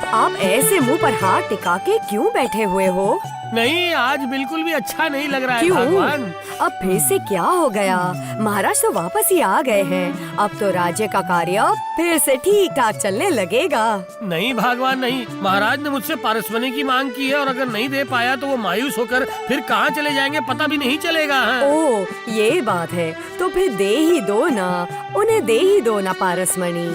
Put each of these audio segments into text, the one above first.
आप ऐसे मुंह पर हाथ टिका के क्यों बैठे हुए हो? नहीं, आज बिल्कुल भी अच्छा नहीं लग रहा है क्यों? भगवान। अब फिर से क्या हो गया? महाराज तो वापस ही आ गए हैं। अब तो राज्य का कार्य फिर से ठीक ठाक चलने लगेगा। नहीं भगवान नहीं, महाराज ने मुझसे पारस बने की मांग की है और अगर नहीं दे पाया तो वो मायूस होकर फिर कहाँ चले जाएंगे पता भी नहीं चलेगा। ओह, ये बात है। तो फिर दे ही दो ना, उन्हें दे ही दो ना पारसमणि।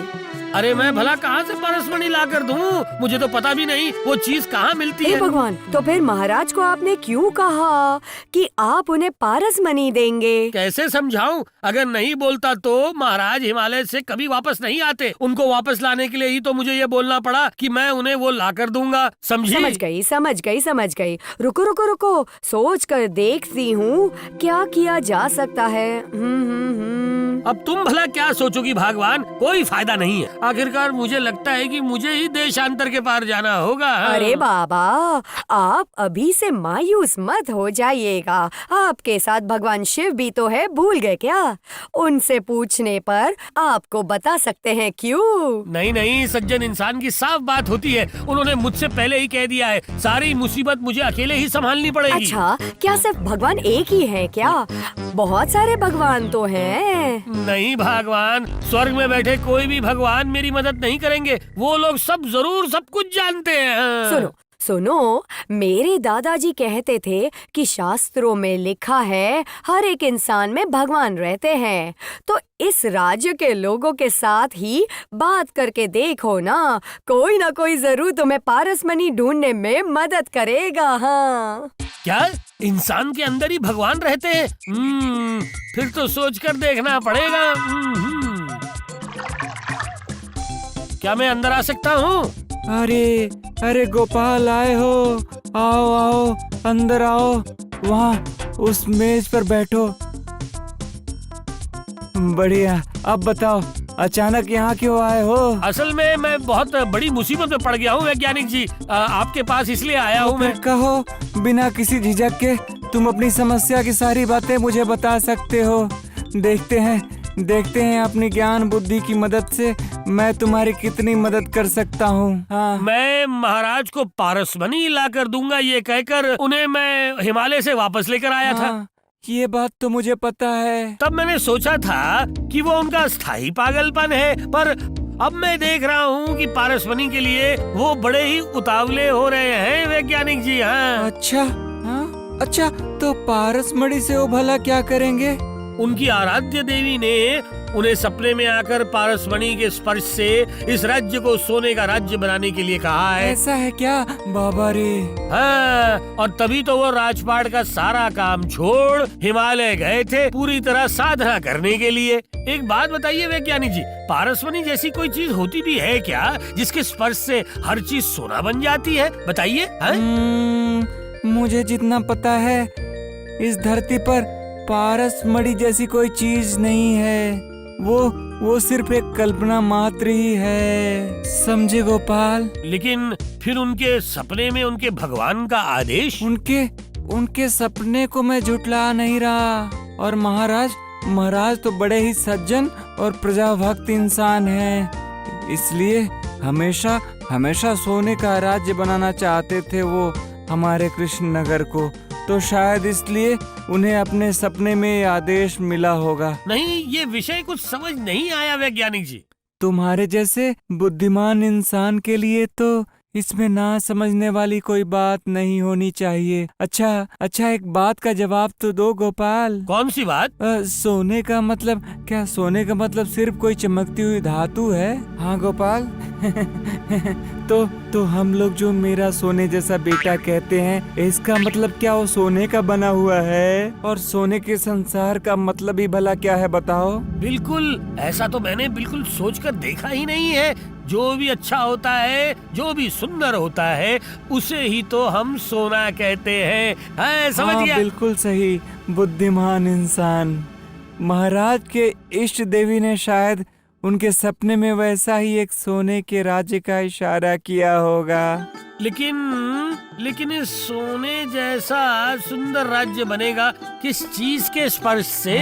अरे मैं भला कहाँ से पारसमणि ला कर दूँ? मुझे तो पता भी नहीं वो चीज कहाँ मिलती हे है। भगवान, तो फिर महाराज को आपने क्यों कहा कि आप उन्हें पारसमणि देंगे? कैसे समझाऊं? अगर नहीं बोलता तो महाराज हिमालय से कभी वापस नहीं आते। उनको वापस लाने के लिए ही तो मुझे ये बोलना पड़ा कि मैं उन्हें वो ला कर दूंगा। समझी? समझ गई। रुको, सोच कर देखती हूँ क्या किया जा सकता है। अब तुम भला क्या सोचोगी भगवान? कोई फायदा नहीं है। आखिरकार मुझे लगता है कि मुझे ही देशांतर के पार जाना होगा। अरे बाबा, आप अभी से मायूस मत हो जाइएगा। आपके साथ भगवान शिव भी तो है, भूल गए क्या? उनसे पूछने पर आपको बता सकते हैं क्यों? नहीं, सज्जन इंसान की साफ बात होती है। उन्होंने मुझसे पहले ही कह दिया है, सारी मुसीबत मुझे अकेले ही संभालनी पड़ेगी। अच्छा, क्या सिर्फ भगवान एक ही है क्या? बहुत सारे भगवान तो हैं। नहीं भगवान, स्वर्ग में बैठे कोई भी भगवान मेरी मदद नहीं करेंगे। वो लोग सब जरूर सब कुछ जानते हैं। सुनो, मेरे दादाजी कहते थे कि शास्त्रों में लिखा है हर एक इंसान में भगवान रहते हैं। तो इस राज्य के लोगों के साथ ही बात करके देखो ना कोई जरूर तुम्हें पारसमणि ढूंढने में मदद करेगा। हाँ, क्या इंसान के अंदर ही भगवान रहते हैं? फिर तो सोचकर देखना पड़ेगा। क्या मैं अंदर आ सकता हूँ? अरे गोपाल, आए हो? आओ अंदर आओ। वहाँ उस मेज पर बैठो। बढ़िया, अब बताओ अचानक यहाँ क्यों आए हो? असल में मैं बहुत बड़ी मुसीबत में पड़ गया हूँ वैज्ञानिक जी। आपके पास इसलिए आया हूँ मैं। कहो, बिना किसी झिझक के तुम अपनी समस्या की सारी बातें मुझे बता सकते हो। देखते हैं अपनी ज्ञान बुद्धि की मदद से मैं तुम्हारी कितनी मदद कर सकता हूँ। हाँ। मैं महाराज को पारसमणि ला कर दूंगा ये कहकर उन्हें मैं हिमालय से वापस लेकर आया था। ये बात तो मुझे पता है। तब मैंने सोचा था कि वो उनका स्थायी पागलपन है, पर अब मैं देख रहा हूँ कि पारसमणि के लिए वो बड़े ही उतावले हो रहे हैं वैज्ञानिक जी। हाँ। अच्छा, तो पारसमणि से वो भला क्या करेंगे? उनकी आराध्य देवी ने उन्हें सपने में आकर पारसमणि के स्पर्श से इस राज्य को सोने का राज्य बनाने के लिए कहा है। ऐसा है क्या? बाबा रे। हाँ, और तभी तो वो राजपाट का सारा काम छोड़ हिमालय गए थे पूरी तरह साधना करने के लिए। एक बात बताइए वैज्ञानिक जी, पारसमणि जैसी कोई चीज होती भी है क्या जिसके स्पर्श से हर चीज सोना बन जाती है? बताइए। मुझे जितना पता है इस धरती पर पारसमणि जैसी कोई चीज नहीं है। वो सिर्फ एक कल्पना मात्र ही है, समझे गोपाल? लेकिन फिर उनके सपने में उनके भगवान का आदेश? उनके सपने को मैं झुठला नहीं रहा। और महाराज तो बड़े ही सज्जन और प्रजाभक्त इंसान हैं। इसलिए हमेशा सोने का राज्य बनाना चाहते थे वो हमारे कृष्णनगर को। तो शायद इसलिए उन्हें अपने सपने में आदेश मिला होगा। नहीं, ये विषय कुछ समझ नहीं आया वैज्ञानिक जी। तुम्हारे जैसे बुद्धिमान इंसान के लिए तो इसमें ना समझने वाली कोई बात नहीं होनी चाहिए। अच्छा, एक बात का जवाब तो दो गोपाल। कौन सी बात? सोने का मतलब सिर्फ कोई चमकती हुई धातु है? हाँ गोपाल। तो हम लोग जो मेरा सोने जैसा बेटा कहते हैं, इसका मतलब क्या वो सोने का बना हुआ है? और सोने के संसार का मतलब ही भला क्या है बताओ? बिल्कुल, ऐसा तो मैंने बिल्कुल सोचकर देखा ही नहीं है। जो भी अच्छा होता है, जो भी सुंदर होता है, उसे ही तो हम सोना कहते हैं। समझ गया? बिल्कुल सही, बुद्धिमान इंसान। महाराज के इष्ट देवी ने शायद उनके सपने में वैसा ही एक सोने के राज्य का इशारा किया होगा। लेकिन इस सोने जैसा सुंदर राज्य बनेगा किस चीज के स्पर्श से?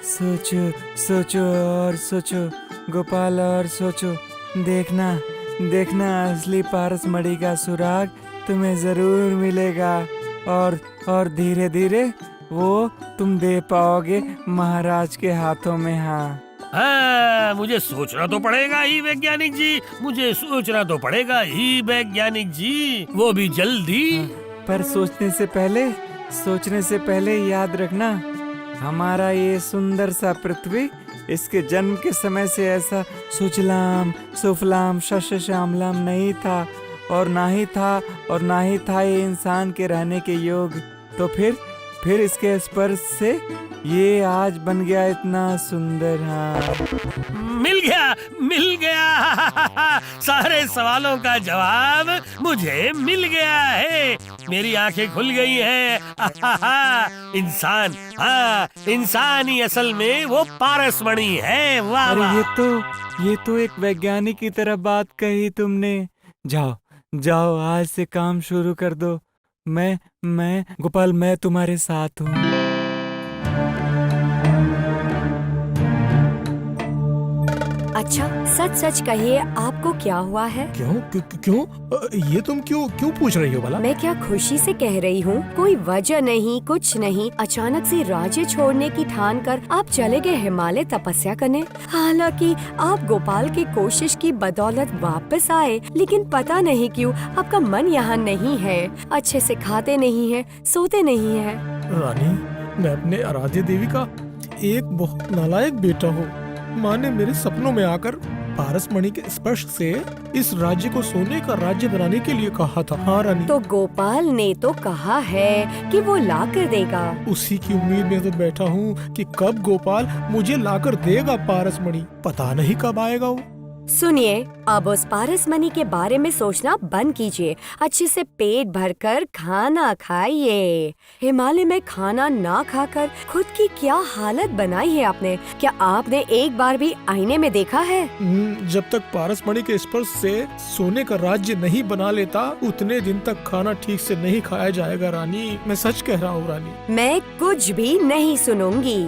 सोचो और सोचो गोपाल, और सोचो। देखना देखना असली पारस मणि का सुराग तुम्हें जरूर मिलेगा और धीरे धीरे वो तुम दे पाओगे महाराज के हाथों में। हाँ, मुझे सोचना तो पड़ेगा ही वैज्ञानिक जी, मुझे सोचना तो पड़ेगा ही वैज्ञानिक जी, वो भी जल्दी। पर सोचने से पहले याद रखना, हमारा ये सुंदर सा पृथ्वी इसके जन्म के समय से ऐसा सुजलाम सुफलाम शस्य श्यामलाम नहीं था और ना ही था ये इंसान के रहने के योग्य। तो फिर इसके स्पर्श से ये आज बन गया इतना सुंदर। हाँ, मिल गया सारे सवालों का जवाब मुझे मिल गया है, मेरी आंखें खुल गई हैं। इंसान, हाँ, इंसान ही असल में वो पारस मणि है। वाह वाह। ये तो एक वैज्ञानिक की तरह बात कही तुमने। जाओ आज से काम शुरू कर दो। मैं गोपाल, मैं तुम्हारे साथ हूँ। अच्छा, सच कहिए, आपको क्या हुआ है? क्यों ये तुम क्यों पूछ रही हो भला? मैं क्या खुशी से कह रही हूँ, कोई वजह नहीं, कुछ नहीं। अचानक से राज्य छोड़ने की ठान कर आप चले गए हिमालय तपस्या करने। हालांकि आप गोपाल की कोशिश की बदौलत वापस आए, लेकिन पता नहीं क्यों आपका मन यहाँ नहीं है। अच्छे से खाते नहीं है, सोते नहीं है। रानी, मैं अपने आराध्य देवी का एक बहुत नालायक बेटा हूँ। माँ ने मेरे सपनों में आकर पारस मणि के स्पर्श से इस राज्य को सोने का राज्य बनाने के लिए कहा था। हाँ रानी। तो गोपाल ने तो कहा है कि वो ला कर देगा। उसी की उम्मीद में तो बैठा हूँ कि कब गोपाल मुझे लाकर देगा पारस मणि। पता नहीं कब आएगा वो। सुनिए, अब उस पारस मणि के बारे में सोचना बंद कीजिए। अच्छे से पेट भरकर खाना खाइए। हिमालय में खाना ना खाकर खुद की क्या हालत बनाई है आपने। क्या आपने एक बार भी आईने में देखा है? जब तक पारस मणि के स्पर्श से सोने का राज्य नहीं बना लेता, उतने दिन तक खाना ठीक से नहीं खाया जाएगा रानी। मैं सच कह रहा हूँ रानी। मैं कुछ भी नहीं सुनूंगी।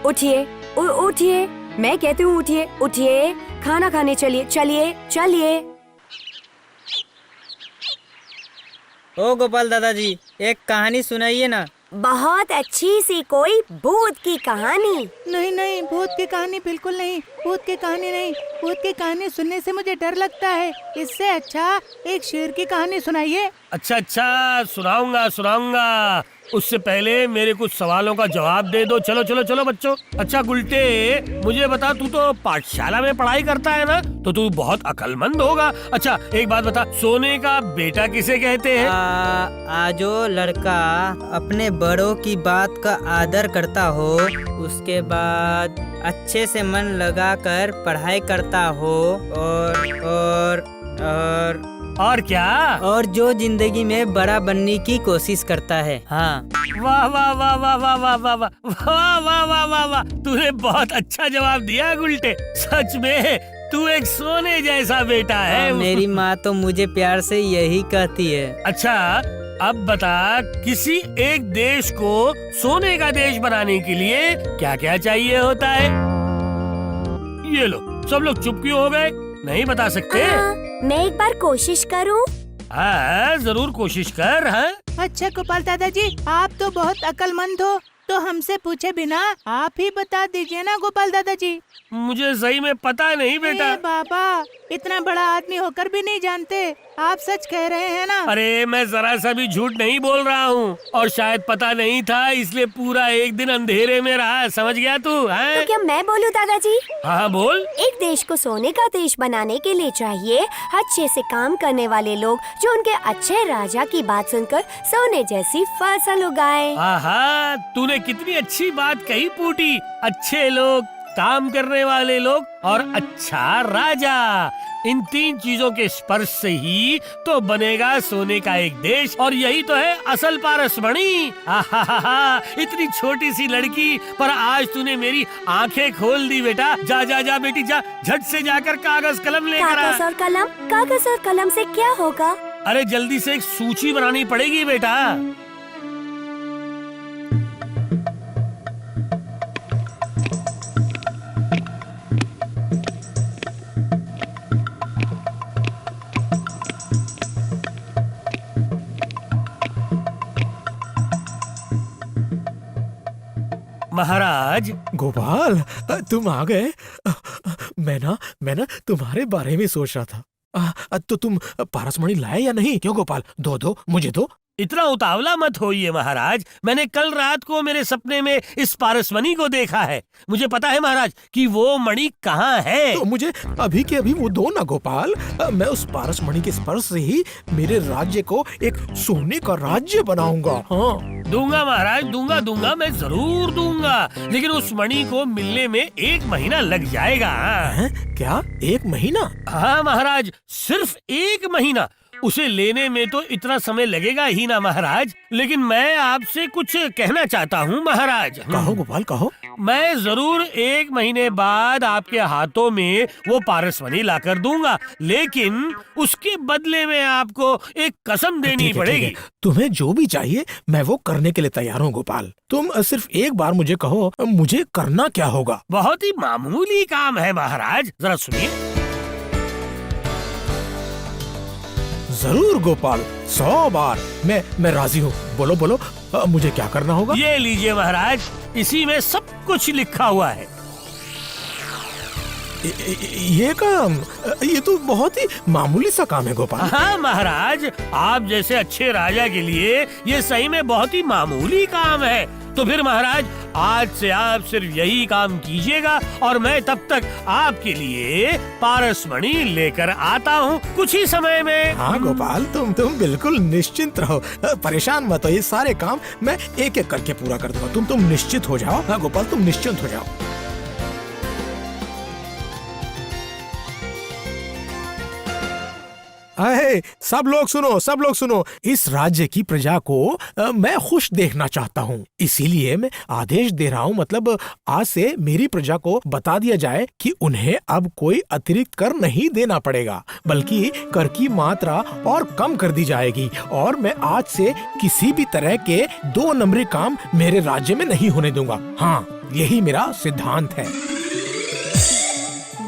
उठिए, उठिए, मैं कहती हूँ उठिए, खाना खाने चलिए। ओ गोपाल दादाजी, एक कहानी सुनाइए ना। बहुत अच्छी सी कोई भूत की कहानी। नहीं, भूत की कहानी बिल्कुल नहीं। भूत की कहानी सुनने से मुझे डर लगता है। इससे अच्छा एक शेर की कहानी सुनाइए। अच्छा, सुनाऊंगा। उससे पहले मेरे कुछ सवालों का जवाब दे दो। चलो बच्चों। अच्छा गुलटे, मुझे बता, तू तो पाठशाला में पढ़ाई करता है ना, तो तू बहुत अक्लमंद होगा। अच्छा एक बात बता, सोने का बेटा किसे कहते हैं? जो लड़का अपने बड़ों की बात का आदर करता हो, उसके बाद अच्छे से मन लगाकर पढ़ाई करता हो, और क्या? और जो जिंदगी में बड़ा बनने की कोशिश करता है। हाँ। वाह, तूने बहुत अच्छा जवाब दिया गुलटे। सच में तू एक सोने जैसा बेटा है। मेरी माँ तो मुझे प्यार से यही कहती है। अच्छा अब बता, किसी एक देश को सोने का देश बनाने के लिए क्या क्या चाहिए होता है? ये लो, सब लोग चुप क्यों हो गए? नहीं बता सकते? मैं एक बार कोशिश करूं? हाँ, जरूर कोशिश कर। हाँ? अच्छा गोपाल दादाजी, आप तो बहुत अक्लमंद हो, तो हमसे पूछे बिना आप ही बता दीजिए ना गोपाल दादाजी। मुझे सही में पता नहीं बेटा। बाबा, इतना बड़ा आदमी होकर भी नहीं जानते। आप सच कह रहे हैं ना? अरे मैं जरा सा भी झूठ नहीं बोल रहा हूँ, और शायद पता नहीं था इसलिए पूरा एक दिन अंधेरे में रहा। समझ गया तू? तो क्या मैं बोलूँ दादाजी? हाँ बोल। एक देश को सोने का देश बनाने के लिए चाहिए अच्छे से काम करने वाले लोग, जो उनके अच्छे राजा की बात सुनकर सोने जैसी फसल उगाए। हाँ, तूने कितनी अच्छी बात कही पूटी। अच्छे लोग, काम करने वाले लोग और अच्छा राजा, इन तीन चीजों के स्पर्श से ही तो बनेगा सोने का एक देश। और यही तो है असल पारस मणि। इतनी छोटी सी लड़की, पर आज तूने मेरी आंखें खोल दी बेटा। जा बेटी जा, झट से जाकर कागज कलम लेकर आ। कागज और कलम से क्या होगा? अरे जल्दी से एक सूची बनानी पड़ेगी बेटा। महाराज। गोपाल, तुम आ गए। मैं ना तुम्हारे बारे में सोच रहा था। तो तुम पारसमणि लाए या नहीं? क्यों गोपाल, दो मुझे दो। इतना उतावला मत होइए महाराज, मैंने कल रात को मेरे सपने में इस पारसमणि को देखा है। मुझे पता है महाराज कि वो मणि कहाँ है। तो मुझे अभी के अभी वो दो ना गोपाल। मैं उस पारसमणि के स्पर्श से ही मेरे राज्य को एक सोने का राज्य बनाऊंगा। हाँ, दूंगा महाराज, दूंगा, मैं जरूर दूंगा, लेकिन उस मणि को मिलने में 1 महीना लग जाएगा। क्या 1 महीना? हाँ महाराज, सिर्फ 1 महीना। उसे लेने में तो इतना समय लगेगा ही ना महाराज, लेकिन मैं आपसे कुछ कहना चाहता हूँ महाराज। कहो गोपाल, कहो। मैं जरूर 1 महीने बाद आपके हाथों में वो पारसमणि लाकर दूंगा, लेकिन उसके बदले में आपको एक कसम देनी ठीक है, पड़ेगी। तुम्हें जो भी चाहिए मैं वो करने के लिए तैयार हूँ गोपाल। तुम सिर्फ एक बार मुझे कहो, मुझे करना क्या होगा? बहुत ही मामूली काम है महाराज, जरा सुनिए। जरूर गोपाल, 100 बार मैं राजी हूँ। बोलो, मुझे क्या करना होगा? ये लीजिए महाराज, इसी में सब कुछ लिखा हुआ है। ये काम, ये तो बहुत ही मामूली सा काम है गोपाल। हाँ महाराज, आप जैसे अच्छे राजा के लिए ये सही में बहुत ही मामूली काम है। तो फिर महाराज, आज से आप सिर्फ यही काम कीजिएगा और मैं तब तक आपके लिए पारसमणि लेकर आता हूँ कुछ ही समय में। हाँ गोपाल, तुम बिल्कुल निश्चिंत रहो, परेशान मत हो। ये सारे काम मैं एक एक करके पूरा कर दूंगा। तुम निश्चित हो जाओ। हाँ गोपाल, तुम निश्चिंत हो जाओ। अरे सब लोग सुनो। इस राज्य की प्रजा को मैं खुश देखना चाहता हूँ, इसीलिए मैं आदेश दे रहा हूँ। मतलब आज से मेरी प्रजा को बता दिया जाए कि उन्हें अब कोई अतिरिक्त कर नहीं देना पड़ेगा, बल्कि कर की मात्रा और कम कर दी जाएगी। और मैं आज से किसी भी तरह के 2 नंबरी काम मेरे राज्य में नहीं होने दूंगा। हाँ, यही मेरा सिद्धांत है।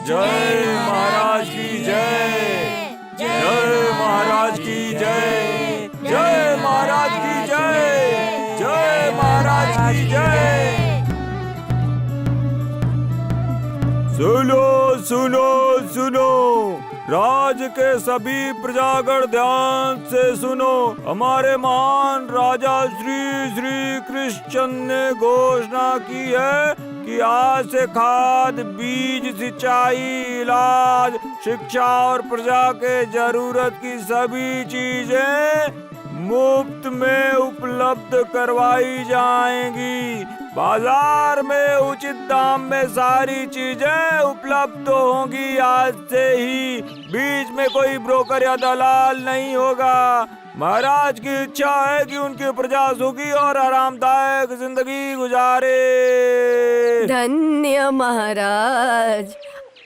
जय महाराज की जय, जय महाराज की जय, जय महाराज की जय, जय महाराज की जय। सुनो, राज के सभी प्रजागण ध्यान से सुनो। हमारे महान राजा श्री कृष्णचंद्र ने घोषणा की है कि आज से खाद, बीज, सिंचाई, इलाज, शिक्षा और प्रजा के जरूरत की सभी चीजें मुफ्त में उपलब्ध करवाई जाएंगी। बाजार में उचित दाम में सारी चीजें उपलब्ध होंगी। आज से ही बीच में कोई ब्रोकर या दलाल नहीं होगा। महाराज की इच्छा है कि उनकी प्रजा सुखी और आरामदायक जिंदगी गुजारे। धन्य महाराज,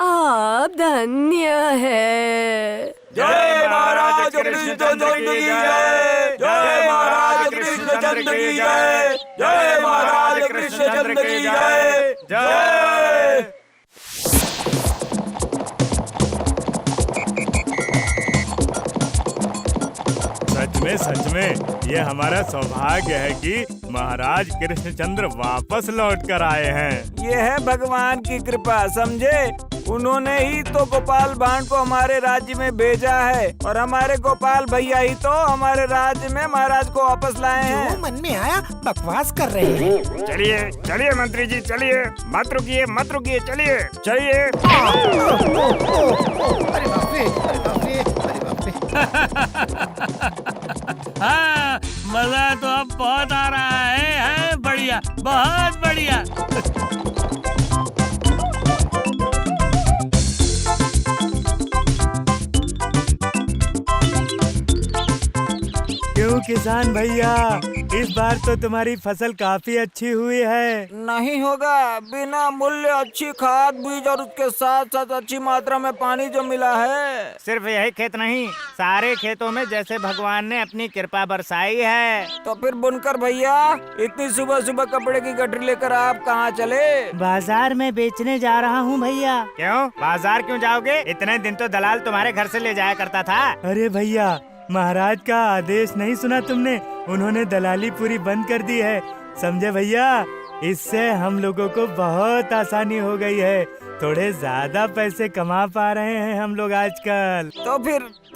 आप धन्य है। जय महाराज कृष्णचंद्र की जय, जय महाराज कृष्णचंद्र की जय, जय महाराज कृष्णचंद्र की जय, जय। सच में ये हमारा सौभाग्य है कि महाराज कृष्णचंद्र वापस लौट कर आए हैं। ये है भगवान की कृपा, समझे। उन्होंने ही तो गोपाल भांड को हमारे राज्य में भेजा है और हमारे गोपाल भैया ही तो हमारे राज्य में महाराज को वापस लाए हैं। जो मन में आया बकवास कर रहे हैं। चलिए मंत्री जी, चलिए, मत रुकिए, चलिए। अरे बाप रे, अरे बाप रे, अरे बाप रे। हाँ, मजा तो अब बहुत आ रहा है, बढ़िया, बहुत बढ़िया। क्यों किसान भैया, इस बार तो तुम्हारी फसल काफी अच्छी हुई है। नहीं होगा, बिना मूल्य अच्छी खाद, बीज और उसके साथ साथ अच्छी मात्रा में पानी जो मिला है। सिर्फ यही खेत नहीं, सारे खेतों में जैसे भगवान ने अपनी कृपा बरसाई है। तो फिर बुनकर भैया, इतनी सुबह सुबह कपड़े की गठरी लेकर आप कहाँ चले? बाजार में बेचने जा रहा हूँ भैया। क्यों, बाजार क्यों जाओगे? इतने दिन तो दलाल तुम्हारे घर से ले जाया करता था। अरे भैया, महाराज का आदेश नहीं सुना तुमने? उन्होंने दलाली पूरी बंद कर दी है, समझे भैया। इससे हम लोगों को बहुत आसानी हो गई है। थोड़े ज्यादा पैसे कमा पा रहे हैं हम लोग आजकल। तो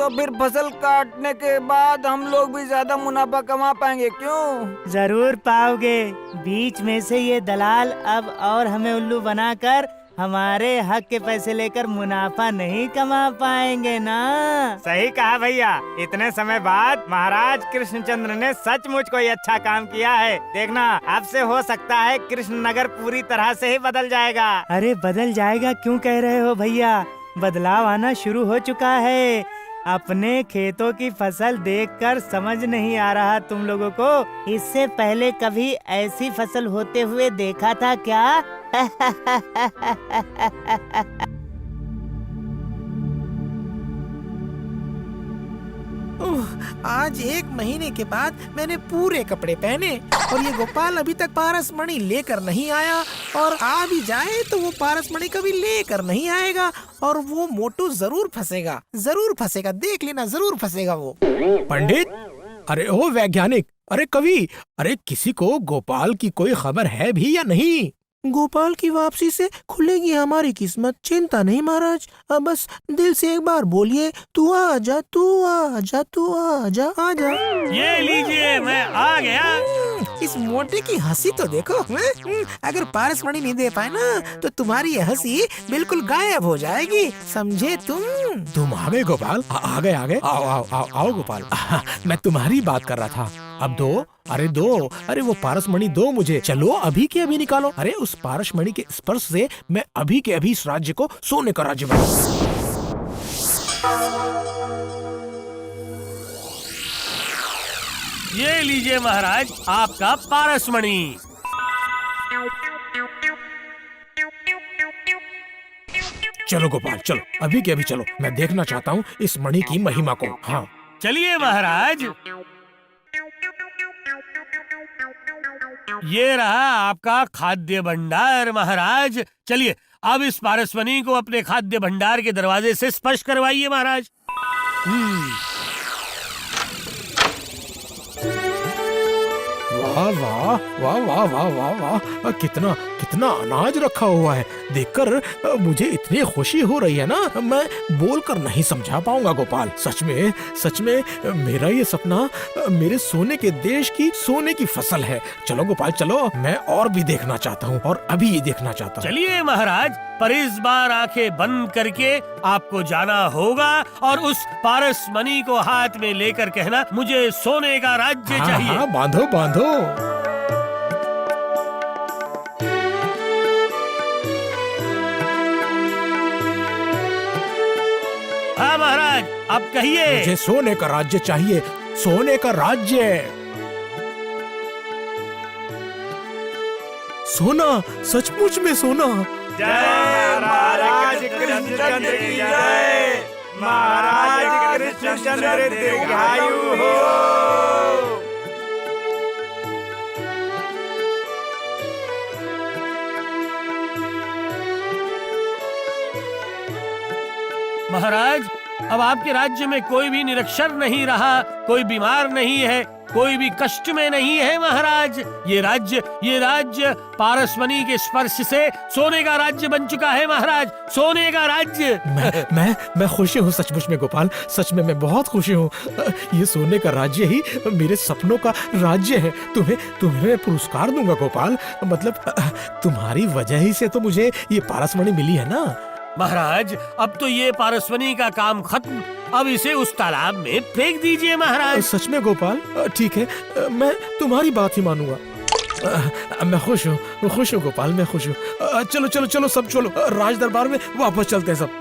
फिर फसल काटने के बाद हम लोग भी ज्यादा मुनाफा कमा पाएंगे, क्यों? जरूर पाओगे। बीच में से ये दलाल अब और हमें उल्लू बनाकर हमारे हक के पैसे लेकर मुनाफा नहीं कमा पाएंगे ना। सही कहा भैया। इतने समय बाद महाराज कृष्णचंद्र ने सचमुच कोई अच्छा काम किया है। देखना, अब से हो सकता है कृष्णनगर पूरी तरह से ही बदल जाएगा। अरे बदल जाएगा क्यों कह रहे हो भैया? बदलाव आना शुरू हो चुका है। अपने खेतों की फसल देखकर समझ नहीं आ रहा तुम लोगों को? इससे पहले कभी ऐसी फसल होते हुए देखा था क्या? आज 1 महीने के बाद मैंने पूरे कपड़े पहने और ये गोपाल अभी तक पारसमणि लेकर नहीं आया, और आ भी जाए तो वो पारसमणि कभी लेकर नहीं आएगा, और वो मोटू जरूर फंसेगा, देख लेना, जरूर फंसेगा वो। पंडित, अरे ओ वैज्ञानिक, अरे कवि, अरे किसी को गोपाल की कोई खबर है भी या नहीं? गोपाल की वापसी से खुलेगी हमारी किस्मत, चिंता नहीं महाराज। अब बस दिल से एक बार बोलिए, तू आजा, तू आजा, तू आजा, आजा। ये लीजिए, मैं आ गया। इस मोटे की हंसी तो देखो। अगर पारसमणि नहीं दे पाए ना तो तुम्हारी ये हंसी बिल्कुल गायब हो जाएगी, समझे तुम आ गए गोपाल, आ गए, आओ गोपाल। मैं तुम्हारी बात कर रहा था। अब दो, अरे वो पारसमणि दो मुझे, चलो अभी के अभी निकालो। अरे उस पारसमणि के स्पर्श से मैं अभी के अभी इस राज्य को सोने का राज्य बना। ये लीजिए महाराज, आपका पारसमणि। चलो गोपाल, चलो अभी के अभी चलो, मैं देखना चाहता हूँ इस मणि की महिमा को। हाँ चलिए महाराज, ये रहा आपका खाद्य भंडार। महाराज चलिए, अब इस पारसमणि को अपने खाद्य भंडार के दरवाजे से स्पर्श करवाइए महाराज। वाह वाह वाह वाह वाह वाह वाह, कितना अनाज रखा हुआ है। देखकर मुझे इतनी खुशी हो रही है ना, मैं बोलकर नहीं समझा पाऊंगा गोपाल। सच में मेरा ये सपना मेरे सोने के देश की सोने की फसल है। चलो गोपाल चलो, मैं और भी देखना चाहता हूँ, और अभी ये देखना चाहता हूँ। चलिए महाराज, पर इस बार आंखें बंद करके आपको जाना होगा और उस पारसमणि को हाथ में लेकर कहना, मुझे सोने का राज्य चाहिए। हाँ, बांधो बांधो। हाँ महाराज, अब कहिए। मुझे सोने का राज्य चाहिए, सोने का राज्य। सोना, सचमुच में सोना। जय महाराज कृष्णचंद्र की जय। महाराज कृष्णचंद्र दीर्घायु हो। महाराज, अब आपके राज्य में कोई भी निरक्षर नहीं रहा, कोई बीमार नहीं है, कोई भी कष्ट में नहीं है महाराज। ये राज्य पारसमणि के स्पर्श से सोने का राज्य बन चुका है महाराज, सोने का राज्य। मैं खुशी हूँ सचमुच में गोपाल, सच में मैं बहुत खुशी हूँ। ये सोने का राज्य ही मेरे सपनों का राज्य है। तुम्हें मैं पुरस्कार दूंगा गोपाल, मतलब तुम्हारी वजह ही से तो मुझे ये पारसमणि मिली है ना। महाराज, अब तो ये पारसमणि का काम खत्म, अब इसे उस तालाब में फेंक दीजिए महाराज। सच में गोपाल, ठीक है, मैं तुम्हारी बात ही मानूंगा। मैं खुश हूँ गोपाल, मैं खुश हूँ। चलो सब चलो, राज दरबार में वापस चलते हैं सब।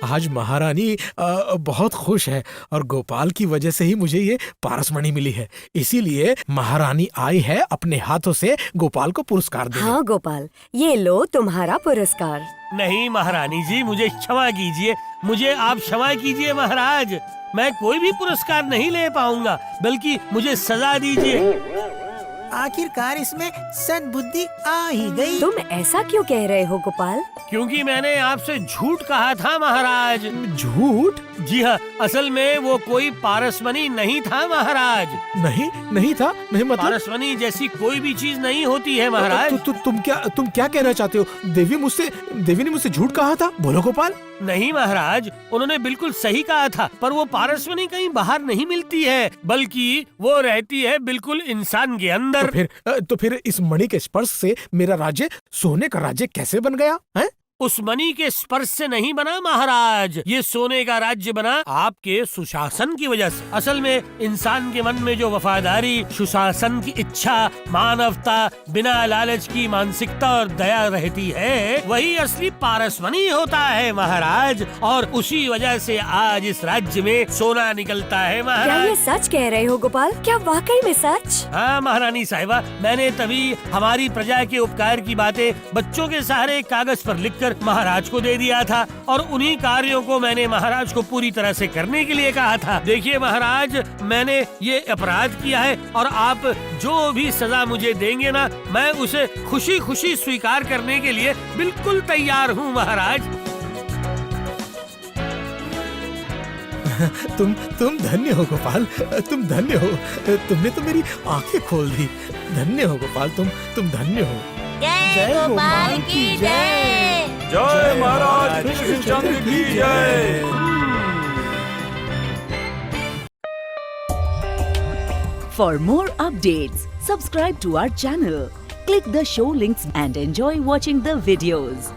आज महारानी बहुत खुश है, और गोपाल की वजह से ही मुझे ये पारसमणि मिली है। इसीलिए महारानी आई है अपने हाथों से गोपाल को पुरस्कार देने। हाँ गोपाल, ये लो तुम्हारा पुरस्कार। नहीं महारानी जी, मुझे क्षमा कीजिए, मुझे आप क्षमा कीजिए महाराज। मैं कोई भी पुरस्कार नहीं ले पाऊंगा, बल्कि मुझे सजा दीजिए। आखिरकार इसमें सद्बुद्धि आ ही गई। तुम ऐसा क्यों कह रहे हो गोपाल? क्योंकि मैंने आपसे झूठ कहा था महाराज। झूठ? जी हाँ, असल में वो कोई पारसमणि नहीं था महाराज। नहीं था? नहीं मतलब? पारसमणि जैसी कोई भी चीज नहीं होती है महाराज। तुम क्या कहना चाहते हो? देवी ने मुझसे झूठ कहा था? बोलो गोपाल। नहीं महाराज, उन्होंने बिल्कुल सही कहा था, पर वो पारसमणि कहीं बाहर नहीं मिलती है, बल्कि वो रहती है बिल्कुल इंसान के अंदर। तो फिर इस मणि के स्पर्श से मेरा राज्य सोने का राज्य कैसे बन गया है? उस मणि के स्पर्श से नहीं बना महाराज, ये सोने का राज्य बना आपके सुशासन की वजह से। असल में इंसान के मन में जो वफादारी, सुशासन की इच्छा, मानवता, बिना लालच की मानसिकता और दया रहती है, वही असली पारसमणि होता है महाराज। और उसी वजह से आज इस राज्य में सोना निकलता है क्या महाराज। ये सच कह रहे हो गोपाल? क्या वाकई में सच? हाँ महारानी साहिबा, मैंने तभी हमारी प्रजा के उपकार की बातें बच्चों के सहारे कागज पर लिखकर महाराज को दे दिया था, और उन्हीं कार्यों को मैंने महाराज को पूरी तरह से करने के लिए कहा था। देखिए महाराज, मैंने ये अपराध किया है, और आप जो भी सजा मुझे देंगे ना, मैं उसे खुशी खुशी स्वीकार करने के लिए बिल्कुल तैयार हूँ महाराज। तुम धन्य हो गोपाल, तुम धन्य हो। तुमने तो मेरी आंखें खोल दी। धन्य हो गोपाल, तुम धन्य हो। जय गोपाल की जय। जय महाराज कृष्णचंद्र की जय। For more updates, subscribe to our channel, click the show links and enjoy watching the videos.